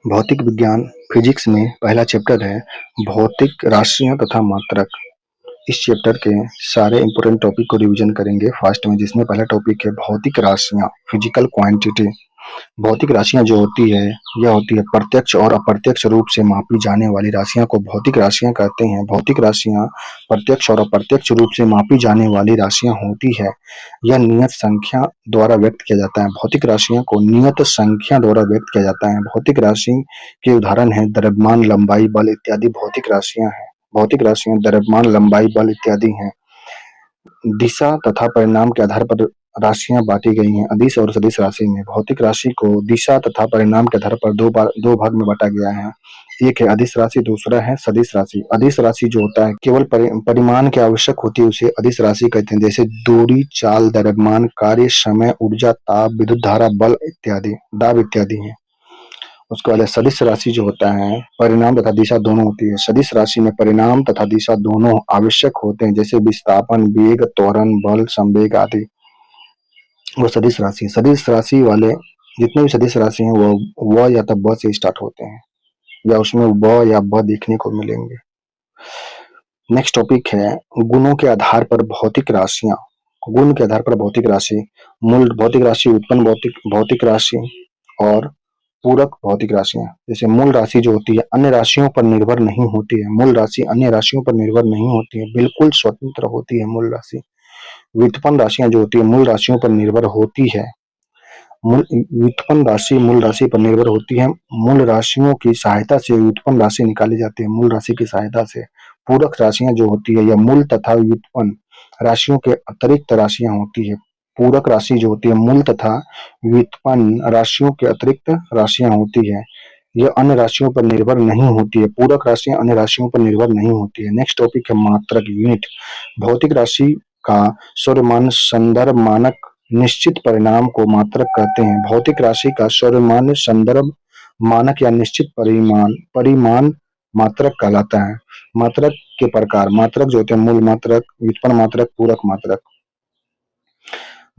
भौतिक विज्ञान फिजिक्स में पहला चैप्टर है भौतिक राशियां तथा मात्रक। इस चैप्टर के सारे इंपॉर्टेंट टॉपिक को रिवीजन करेंगे फास्ट में, जिसमें पहला टॉपिक है भौतिक राशियां, फिजिकल क्वांटिटी। भौतिक राशियां जो होती है, यह होती है प्रत्यक्ष और अप्रत्यक्ष रूप से मापी जाने वाली राशियां को भौतिक राशियां कहते हैं। भौतिक राशियां प्रत्यक्ष और अप्रत्यक्ष रूप से मापी जाने वाली राशियां होती है। यह नियत संख्या द्वारा व्यक्त किया जाता है। भौतिक राशियों को नियत संख्या द्वारा व्यक्त किया जाता है। भौतिक राशि के उदाहरण है द्रव्यमान, लंबाई, बल इत्यादि भौतिक राशियां हैं। भौतिक राशियां द्रव्यमान, लंबाई, बल इत्यादि हैं। दिशा तथा परिणाम के आधार पर राशियां बांटी गई हैं अदिश और सदिश राशि में। भौतिक राशि को दिशा तथा परिणाम के आधार पर दो भाग में बांटा गया है। एक है अदिश राशि, दूसरा है सदिश राशि। अदिश राशि जो होता है केवल परिमाण की आवश्यक होती है, उसे अदिश राशि कहते हैं। जैसे दूरी, चाल, द्रव्यमान, कार्य, समय, ऊर्जा, ताप, विद्युत धारा, बल इत्यादि, दाब इत्यादि है। उसके बाद सदिश राशि जो होता है परिणाम तथा दिशा दोनों होती है। सदिश राशि में परिणाम तथा दिशा दोनों आवश्यक होते हैं, जैसे विस्थापन, वेग, त्वरण, बल, संवेग आदि। वो सदिश राशि, सदिश राशि वाले जितने भी सदिश राशि हैं वो व या तो ब से स्टार्ट होते हैं, या उसमें ब या ब देखने को मिलेंगे। नेक्स्ट टॉपिक है गुणों के आधार पर भौतिक राशियां। गुण के आधार पर भौतिक राशि, मूल भौतिक राशि, उत्पन्न भौतिक भौतिक राशि और पूरक भौतिक राशियां। जैसे मूल राशि जो होती है अन्य राशियों पर निर्भर नहीं होती है। मूल राशि अन्य राशियों पर निर्भर नहीं होती है, बिल्कुल स्वतंत्र होती है मूल राशि। व्युत्पन्न राशियां जो होती है मूल राशियों पर निर्भर होती है। व्युत्पन्न राशि मूल राशि पर निर्भर होती है। मूल राशियों की सहायता से व्युत्पन्न राशि निकाली जाती है, मूल राशि की सहायता से। पूरक राशियां जो होती है यह मूल तथा व्युत्पन्न राशियों के अतिरिक्त राशियां होती है। पूरक राशि जो होती है मूल तथा व्युत्पन्न राशियों के अतिरिक्त राशियां होती है। यह अन्य राशियों पर निर्भर नहीं होती है। पूरक राशियां अन्य राशियों पर निर्भर नहीं होती है। नेक्स्ट टॉपिक है मात्रक, यूनिट। भौतिक राशि का सौरमान संदर्भ मानक निश्चित परिणाम को मात्रक कहते हैं। भौतिक राशि का सौरमान्य संदर्भ मानक या निश्चित परिमाण मात्रक कहलाता है। मात्रक के प्रकार, मात्रक जो होते हैं मूल मात्रक, व्युत्पन्न मात्रक, पूरक मात्रक।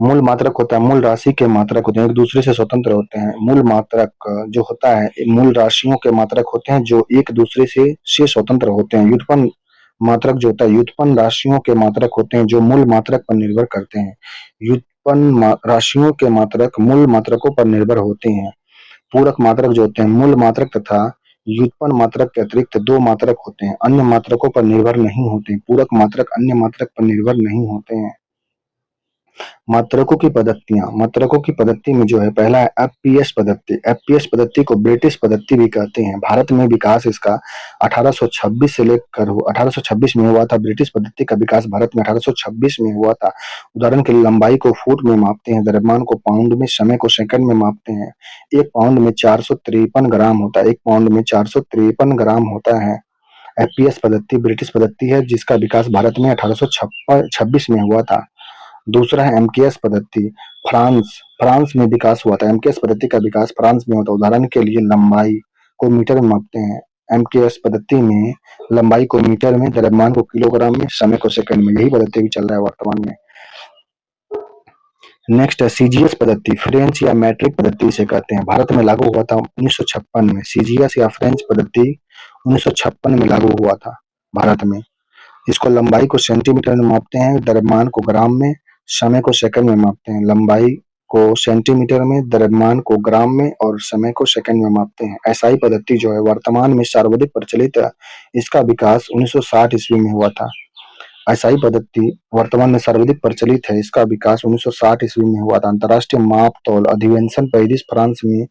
मूल मात्रक होता है मूल राशि के मात्रक होते हैं, एक दूसरे से स्वतंत्र होते हैं। मूल मात्रक जो होता है मूल राशियों के मात्रक होते हैं जो एक दूसरे से स्वतंत्र होते हैं। व्युत्पन्न मात्रक जो होता है व्युत्पन्न राशियों के मात्रक होते हैं जो मूल मात्रक पर निर्भर करते हैं। व्युत्पन्न राशियों के मात्रक मूल मात्रकों पर निर्भर होते हैं। पूरक मात्रक जो होते हैं मूल मात्रक तथा व्युत्पन्न मात्रक के अतिरिक्त दो मात्रक होते हैं, अन्य मात्रकों पर निर्भर नहीं होते। पूरक मात्रक अन्य मात्रक पर निर्भर नहीं होते हैं। मात्रकों की पद्धतियां, मात्रकों की पद्धति में जो है पहला है एफपीएस पद्धति। एफपीएस पद्धति को ब्रिटिश पद्धति भी कहते हैं। भारत में विकास इसका 1826 से लेकर 1826 में हुआ था। ब्रिटिश पद्धति का विकास भारत में 1826 में हुआ था। उदाहरण के लिए लंबाई को फुट में मापते हैं, द्रव्यमान को पाउंड में, समय को सेकंड में मापते हैं। एक पाउंड में 453 ग्राम होता है, एक पाउंड में 453 ग्राम होता है। एफपीएस पद्धति ब्रिटिश पद्धति है जिसका विकास भारत में 1826 में हुआ था। दूसरा है एमकेएस पद्धति, फ्रांस में विकास हुआ था। एमकेएस पद्धति का विकास फ्रांस में होता है। उदाहरण के लिए लंबाई को मीटर में मापते हैं। एमकेएस पद्धति में लंबाई को मीटर में, द्रव्यमान को किलोग्राम में, समय को सेकंड में। यही पद्धति भी चल रहा है वर्तमान में। नेक्स्ट है सीजीएस पद्धति, फ्रेंच या मैट्रिक पद्धति से कहते हैं। भारत में लागू हुआ था 1956 में। सीजीएस या फ्रेंच पद्धति 1956 में लागू हुआ था भारत में। इसको लंबाई को सेंटीमीटर में मापते हैं, द्रव्यमान को ग्राम में, समय को सेकंड में मापते हैं। लंबाई को सेंटीमीटर में, द्रव्यमान को ग्राम में और समय को सेकंड में मापते हैं। एसआई पद्धति जो है वर्तमान में सर्वाधिक प्रचलित है। इसका विकास 1960 ईस्वी में हुआ था। एसआई पद्धति वर्तमान में सर्वाधिक प्रचलित है। इसका विकास 1960 ईस्वी में हुआ था। अंतर्राष्ट्रीय माप तौल अधिवेशन पेरिस फ्रांस में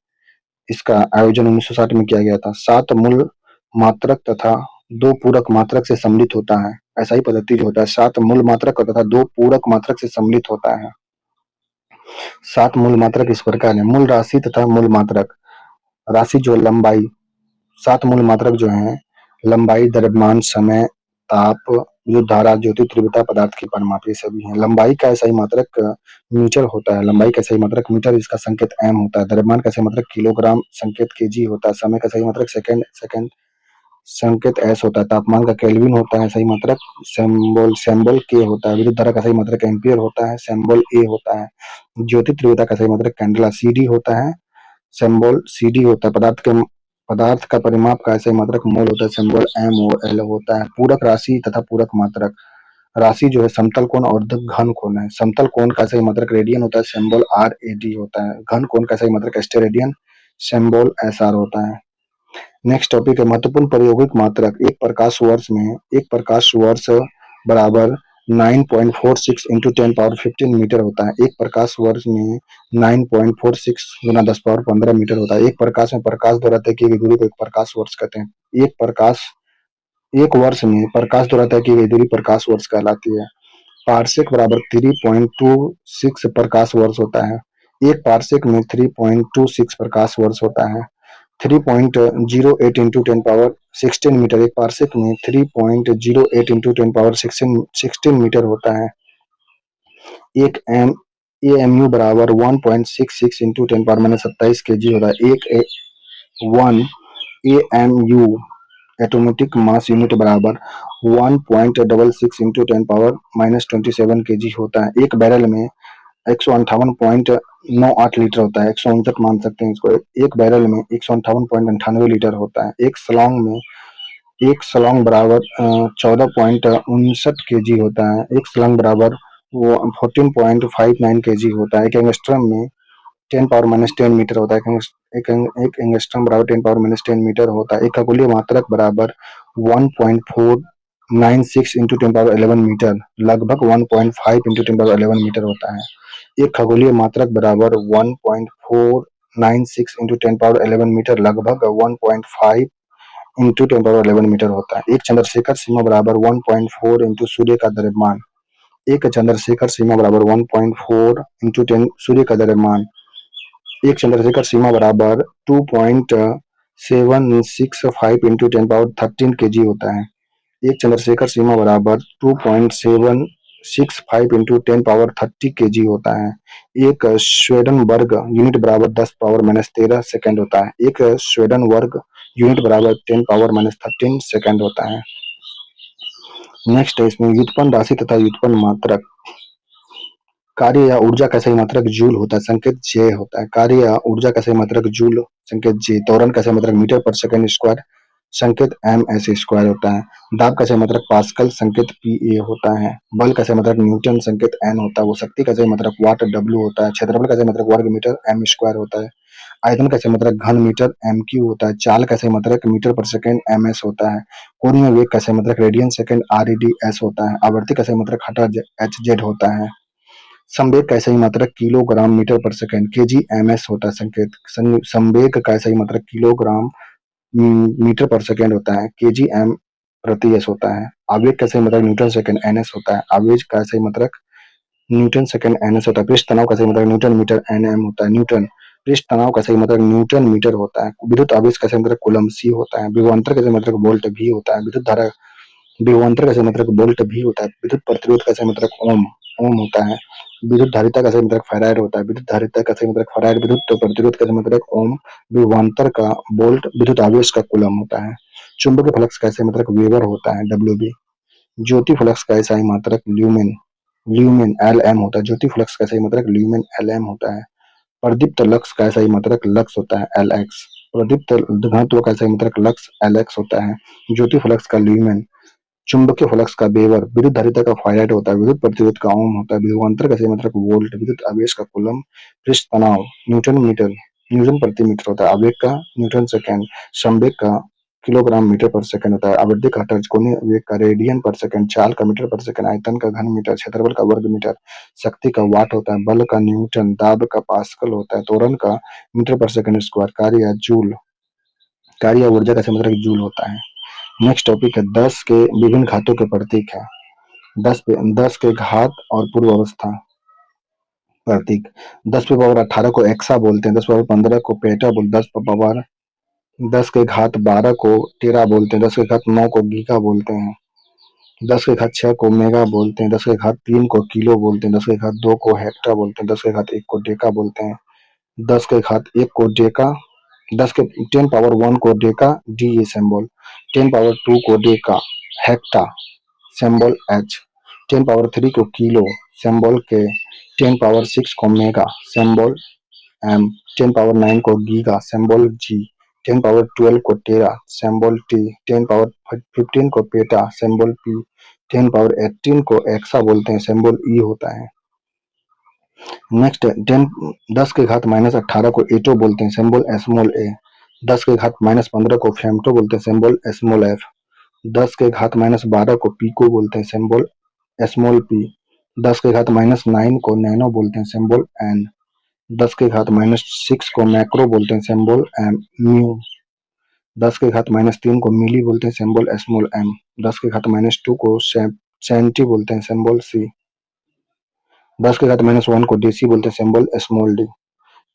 इसका आयोजन 1960 में किया गया था। 7 मूल मात्रक तथा 2 पूरक मात्रक से सम्मिलित होता है। एसआई पद्धति जो होता है 7 मूल मात्रक तथा 2 पूरक मात्रक से सम्मिलित होता है। 7 मूल मात्रक इस प्रकार है, मूल राशि तथा मूल मात्रक। राशि जो लंबाई, 7 मूल मात्रक जो है लंबाई, द्रव्यमान, समय, ताप, विद्युत धारा, ज्योति तीव्रता, पदार्थ की परिमाप, ये सभी है। लंबाई का एसआई मात्रक मीटर होता है। लंबाई का एसआई मात्रक मीटर, इसका संकेत एम होता है। द्रव्यमान का एसआई मात्रक किलोग्राम, संकेत केजी होता है। समय का एसआई मात्रक सेकंड, संकेत एस होता है। तापमान का केल्विन होता है। सही मात्रक सिंबल के होता है। विद्युत धारा का सही मात्रक एम्पियर होता है। सिंबल ए होता है। ज्योति तीव्रता का सही मात्रक कैंडेला, सीडी होता है। सिंबल सीडी होता है। पदार्थ के पदार्थ का परिमाप का ऐसे मात्रक मोल होता है, सिंबल MOL होता है। पूरक राशि तथा पूरक मात्रक राशि जो है समतल कोण और घन कोण है। समतल कोण का सही मात्रक रेडियन होता है, सिंबल RAD होता है। घन कोण का सही मात्रक स्टेरेडियन, सिंबल SR होता है। नेक्स्ट टॉपिक है महत्वपूर्ण प्रायोगिक मात्रक। एक प्रकाश वर्ष बराबर 9.46 इंटू 10 पावर 15 मीटर होता है। एक प्रकाश वर्ष में 9.46 गुना 10 पावर 15 मीटर होता है। एक प्रकाश में प्रकाश द्वारा तय की गई दूरी को एक प्रकाश वर्ष कहते हैं। एक वर्ष में प्रकाश द्वारा तय की गई दूरी प्रकाश वर्ष कहलाती है। पारसेक बराबर 3.26 प्रकाश वर्ष होता है। एक पारसेक में 3.26 प्रकाश वर्ष होता है। 3.08 इंटू 10 पावर 16 मीटर। एक पारसेक में 3.08 इंटू 10 पावर 16 मीटर होता है। एक एम AMU बराबर 1.66 इंटू 10 पावर 27 kg होता है। One AMU automatic mass unit बराबर 1.66 इंटू 10 पावर -27 kg होता है। एक बैरल में 158.98 लीटर होता है, 159 मान सकते हैं इसको। एक बैरल में 158.98 लीटर होता है। एक सलोंग बराबर 14.59 kg होता है। एक सलोंग बराबर वो 14.59 kg होता है। एक एंगस्ट्रम में 10 पावर -10 मीटर होता है। एक एंगस्ट्रम बराबर 10 पावर -10 मीटर होता है। एक खगोलीय मात्रक बराबर 1.496 इंटू 10 पावर 11 मीटर, लगभग 1.5 इंटू 10 पावर 11 मीटर होता है। एक खगोलीय मात्रक बराबर 1.496 इंटू 10 पावर 11 मीटर, लगभग 1.5 इंटू 10 पावर 11 मीटर होता है। एक चंद्रशेखर सीमा बराबर 1.4 इंटू सूर्य का द्रव्यमान। एक चंद्रशेखर सीमा बराबर 1.4 इंटू 10 सूर्य का द्रव्यमान। एक चंद्रशेखर सीमा बराबर 2.765 इंटू 10 पावर 13 kg होता है। एक चंद्रशेखर सीमा बराबर 2.765 इंटू 10 पावर 30 kg होता है। एक स्वेडन वर्ग यूनिट बराबर 10 पावर -13 सेकेंड होता है। एक स्वेडन वर्ग यूनिट बराबर 10 पावर -13 सेकेंड होता है। नेक्स्ट है इसमें व्युत्पन्न राशि तथा व्युत्पन्न मात्रक। कार्य या ऊर्जा का सही मात्रक जूल होता है, संकेत J होता है। कार्य या ऊर्जा का सही मात्रक जूल, संकेत J। त्वरण का सही मात्रक मीटर पर सेकंड स्क्वायर, संकेत MS स्क्वायर होता है। दाब का सही मात्रक पास्कल, संकेत PA होता है। बल का सही मात्रक न्यूटन, संकेत N होता है। वो शक्ति का सही मात्रक वाट, W होता है। क्षेत्रफल का सही मात्रक वर्ग मीटर, M स्क्वायर होता है। आयतन का सही मात्रक घन मीटर, MQ होता है। चाल का सही मात्रक मीटर पर सेकंड, MS होता है। कोणीय वेग का सही मात्रक रेडियन सेकंड, RADS होता है। आवर्ती का सही मात्रक HZ होता है। संवेग का सही मात्रक किलोग्राम मीटर पर सेकंड, KG/ms होता है। संवेग का सही मात्रक किलोग्राम मीटर पर सेकंड होता है, KG/m प्रति s होता है। आवेग का सही मात्रक न्यूटन सेकंड, NS होता है। आवेग का सही मात्रक न्यूटन सेकंड, NS होता है। पृष्ठ तनाव का सही मात्रक न्यूटन मीटर, NM होता है। न्यूटन पृष्ठ तनाव का सही मात्रक न्यूटन मीटर होता है। विद्युत आवेश का सही मात्रक कूलम्ब C होता है। विभवांतर का सही मात्रक वोल्ट V होता है। विभवांतर का सही मात्रक वोल्ट V होता है। विद्युत प्रतिरोध का सही मात्रक ओम होता है। विद्युत धारिता का सही मात्रक फैराड होता है। विद्युत धारिता का सही मात्रक फैराड। विद्युत प्रतिरोध का सही मात्रक ओम। विभवांतर का वोल्ट। विद्युत आवेश का कूलम्ब होता है। चुंबकीय फ्लक्स का सही मात्रक वेबर होता है, WB। ज्योति फ्लक्स का सही मात्रक ल्यूमेन ल्यूमेन LM होता है। ज्योति फ्लक्स का सही मात्रक ल्यूमेन LM होता है। प्रदीप्त लक्स का सही मात्रक लक्स होता है, LX। प्रदीप्त घनत्व का सही मात्रक लक्स, LX होता है। ज्योति फ्लक्स का ल्यूमेन। चुंबकीय फ्लक्स का वेबर। विद्युत धारिता का फारेड होता है। विद्युत प्रतिरोध का ओम होता है। विभवांतर का सही मात्रक वोल्ट। विद्युत आवेश का कूलम्ब। पृष्ठ तनाव न्यूटन प्रति मीटर होता है। आवेग का न्यूटन सेकेंड। संवेग का किलोग्राम मीटर पर सेकंड होता है। आवृत्ति का हर्ट्ज। कोणीय वेग का रेडियन पर सेकंड। चाल का मीटर पर सेकंड। आयतन का घन मीटर। क्षेत्रफल का वर्ग मीटर। शक्ति का वाट होता है। बल का न्यूटन। दाब का पास्कल होता है। त्वरण का मीटर पर सेकंड स्क्वायर। कार्य जूल। कार्य ऊर्जा का सही मात्रक जूल होता है। नेक्स्ट टॉपिक है 10 के विभिन्न घातों के प्रतीक है। 10 के घात और पूर्व अवस्था प्रतीक। 10 पे पावर 18 को एक्सा बोलते हैं। 10 पावर 15 को पेटा बोलते हैं। 10 के घात 12 को टेरा बोलते हैं। 10 के घात 9 को गीगा बोलते हैं। 10 के घात 6 को मेगा बोलते हैं। 10 के घात 3 को किलो बोलते हैं। 10 के घात 2 को हेक्टा बोलते हैं। 10 के घात 1 को डेका बोलते हैं। 10 के घात 1 को डेका 10 के 10 पावर 1 को डेका, डी ये सिंबल। 10 पावर 2 को Deka, hecto, symbol H। 10 power 3 को किलो, सिंबल K। 10 पावर 6 को मेगा, सिंबल M। 10 पावर 9 को गीगा, सिंबल G। 10 पावर 12 को टेरा, सिंबल टी। 10 पावर 15 को पेटा, सिंबल पी। 10 पावर 18 को एक्सा बोलते हैं, सिंबल ई होता है। नेक्स्ट 10 के घात -18 को एटो बोलते हैं, सिंबल स्मॉल ए। 10 के घात -15 को फेमटो बोलते हैं, सिंबल स्मॉल एफ। 10 के घात -12 को पीको बोलते हैं, सिंबल स्मॉल पी। 10 के घात -9 को नैनो बोलते हैं, सिंबल एन। 10 के घात -6 को मैक्रो बोलते हैं, सिंबल एम म्यू। 10 के घात -3 को मिली बोलते हैं, सिंबल स्मॉल एम। 10 के घात -2 को सेंटी बोलते हैं, सिंबल सी। 10 के घात -1 को डेसी बोलते हैं, सिंबल स्मॉल डी।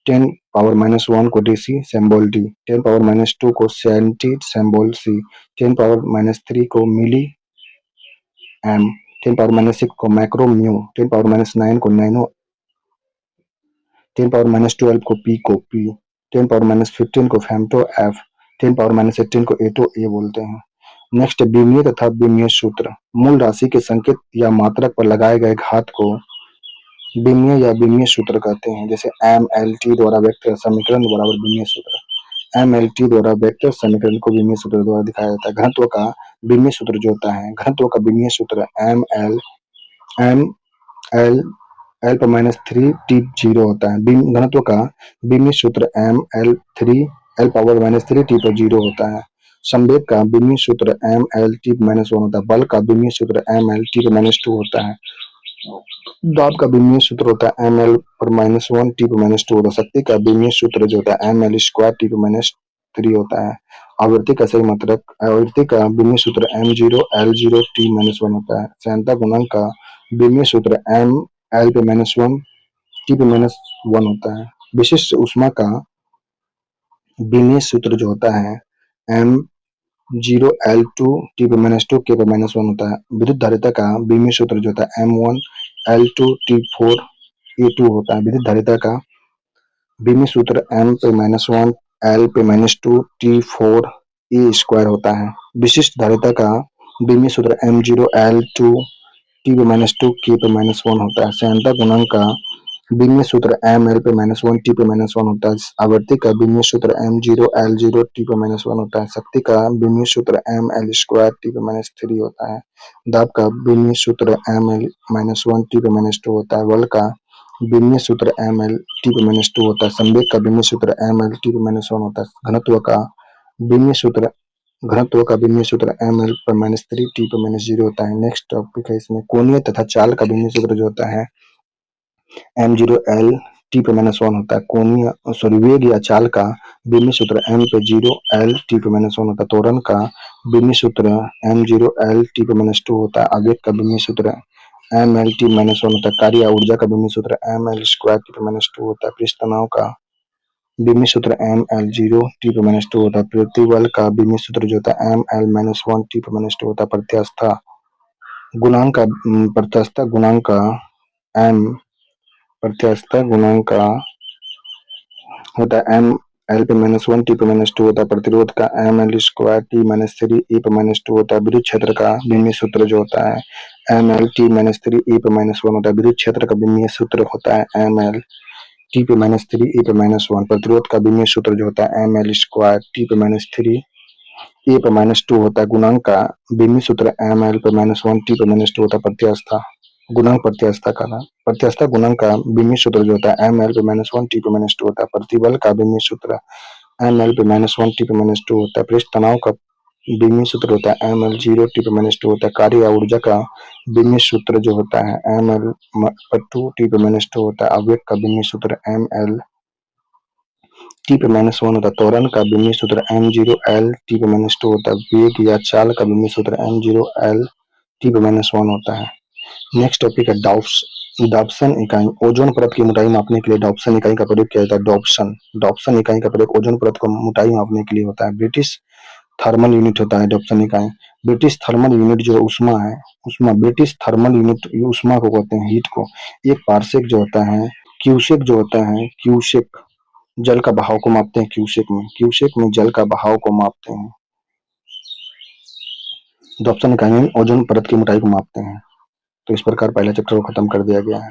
10 पावर -1 को डेसी, सिंबल डी। 10 पावर -2 को सेंटी, सिंबल सी। 10 पावर -3 को मिली एम। 10 पावर -6 को मैक्रो म्यू। 10 पावर -9 को नैनो। 10 पावर -12 को पीको पी। 10 पावर -15 को फेमटो एफ। 10 पावर -18 को एटो ए बोलते हैं। नेक्स्ट विमीय तथा विमीय सूत्र। मूल राशि के संकेत या मात्रक पर लगाए गए घात को विमीय या विमीय सूत्र कहते हैं। जैसे एम एल टी द्वारा व्यक्त समीकरण बराबर विमीय सूत्र। एम एल टी द्वारा व्यक्त समीकरण को विमीय सूत्र द्वारा दिखाया जाता है। घनत्व का विमीय सूत्र जो होता है, घनत्व का विमीय सूत्र एम एल एल पर -3 टी 0 होता है। घनत्व का विमीय सूत्र M L 3 L power -3 T पर 0 होता है। संवेग का विमीय सूत्र एम एल टी पर -1 होता है। बल का विमीय सूत्र एम एल टी पर -2 होता है। दाब का विमीय सूत्र होता है एम एल पर -1 टी पर -2 होता है। शक्ति का विमीय सूत्र जो होता है एम एल स्क्वायर टी पर -3 होता है। आवृत्ति का सही मात्रक, आवृत्ति का विमीय सूत्र एम 0 एल 0 टी -1 होता है। श्यानता गुणांक का विमीय सूत्र एम एल पे -1 टी पे -1 होता है। विशिष्ट ऊष्मा का विमीय सूत्र जो होता है एम 0 एल 2 टी पे -2 के पे -1 होता है। विद्युत धारिता का विमीय सूत्र जो होता है M1 L2 T4 A2 होता है। विद्युत धारिता का विमीय सूत्र M पे -1 L पे -2 T4 A स्क्वायर होता है। विशिष्ट धारिता का विमीय सूत्र M0 L2 T पे -2 K पे -1 होता है। श्यानता गुणांक का विमीय सूत्र एम एल पे -1 टी पे -1 होता है। आवृत्ति का विमीय सूत्र M0 L0 टी पे -1 होता है। शक्ति का विमीय सूत्र एम एल स्क्वायर टी पे -3 होता है। दाब का विमीय सूत्र एम एल -1 टी पे -2 होता है। बल का विमीय सूत्र एम एल टी पे -2 होता है। संवेग का विमीय सूत्र एम एल टी पे -1 होता है। घनत्व का विमीय सूत्र, घनत्व का विमीय सूत्र एम एल पर -3 टी पे -0 होता है। नेक्स्ट टॉपिक है इसमें कोणीय तथा चाल का विमीय सूत्र जो होता है M0 L टी पे -1 होता है। कोणीय वेग या चाल का विमीय सूत्र M पे 0 L टी पे -1 होता है। त्वरण का विमीय सूत्र M0 L टी पे -2 होता है। आवेग का विमीय सूत्र M L टी -1 होता है। कार्य या ऊर्जा का विमीय सूत्र M L स्क्वायर टी पे -2 होता है। पृष्ठ तनाव का विमीय सूत्र M L 0 टी पे -2 होता है। प्रतिबल का विमीय सूत्र जो होता है M L -1 टी पे -2 होता है। प्रत्यास्था गुणांक का प्रत्यास्था गुणांक का M प्रत्यास्था गुणांक का होता है एम एल पे -1 टी पे -2 होता है। प्रतिरोध का एम एल स्क्वायर टी -3 ई पे -2 होता है। विद्युत क्षेत्र का विमीय सूत्र जो होता है एम एल टी -3 ई पे -1 होता है। विद्युत क्षेत्र का विमीय सूत्र होता है एम एल टी पे -3 ई पे -1। प्रतिरोध का विमीय सूत्र जो होता है एम एल स्क्वायर टी पे -3 ए पे -2 होता है। गुणांक का विमीय सूत्र एम एल पे -1 टी पे -2 होता है। प्रत्यास्था गुणांक प्रत्यास्था गुणांक का विमीय सूत्र जो होता है एम एल पे -1 टी पे -2 होता है। प्रतिबल का विमीय सूत्र एम एल पे -1 टी पे -2 होता है। पृष्ठ तनाव का विमीय सूत्र होता है एम एल 0 टी पे -2 होता है। कार्य या ऊर्जा का विमीय सूत्र जो होता है एम एल 2 टी पे -2 होता है। आवेग का विमीय सूत्र एम एल टी पे -1 होता है। त्वरण का विमीय सूत्र M0 L टी पे -2 होता है। वेग या चाल का विमीय सूत्र M0 L टी पे -1 होता है। नेक्स्ट टॉपिक है डॉप्सन इकाई। ओजोन परत की मोटाई मापने के लिए डॉप्सन इकाई का प्रयोग किया जाता है। डॉप्सन इकाई का प्रयोग ओजोन परत को मोटाई मापने के लिए होता है। ब्रिटिश थर्मल यूनिट होता है डॉप्सन इकाई। ब्रिटिश थर्मल यूनिट जो उष्मा है, ब्रिटिश थर्मल यूनिट उष्मा को कहते हैं, हीट को। एक पारसेक जो होता है, क्यूसेक जो होता है, क्यूसेक जल का बहाव को मापते हैं। क्यूसेक में जल का बहाव को मापते हैं। डॉप्सन इकाई में ओजोन परत की मोटाई को मापते हैं। तो इस प्रकार पहला चैप्टर को खत्म कर दिया गया है।